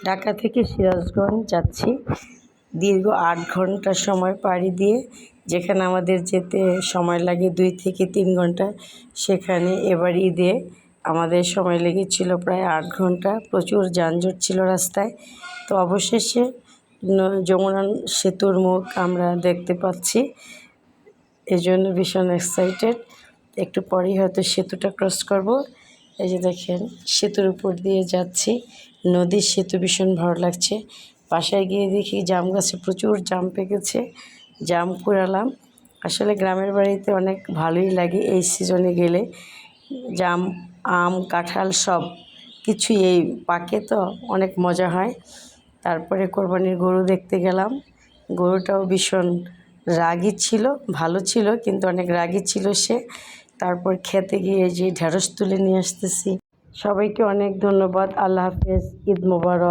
ঢাকা থেকে সিরাজগঞ্জ যাচ্ছি দীর্ঘ ৮ ঘন্টা সময় পাড়ি দিয়ে। যেখানে আমাদের যেতে সময় লাগে 2 থেকে 3 ঘন্টা, সেখানে এবার ঈদে আমাদের সময় লেগেছিল প্রায় 8 ঘন্টা। প্রচুর যানজট ছিল রাস্তায়। তো অবশেষে যমুনা সেতুর মুখ আমরা দেখতে পাচ্ছি, এজন্য ভীষণ এক্সাইটেড। একটু পরেই হয়তো সেতুটা ক্রস করব। এই যে দেখেন, সেতুর উপর দিয়ে যাচ্ছি। নদীর সেতু ভীষণ ভালো লাগছে। বাসায় গিয়ে দেখি জাম গাছে প্রচুর জাম পেকেছে, জাম কুড়ালাম। আসলে গ্রামের বাড়িতে অনেক ভালোই লাগে এই সিজনে গেলে। জাম, আম, কাঁঠাল সব কিছুই এই পাকে, তো অনেক মজা হয়। তারপরে কোরবানির গরু দেখতে গেলাম। গরুটাও ভীষণ রাগী ছিল, ভালো ছিল কিন্তু অনেক রাগী ছিল সে। তারপর খেতে গিয়ে যে ঢেঁড়স তুলে নিয়ে আসতেছি। সবাইকে অনেক ধন্যবাদ। আল্লাহ হাফেজ। ঈদ মোবারক।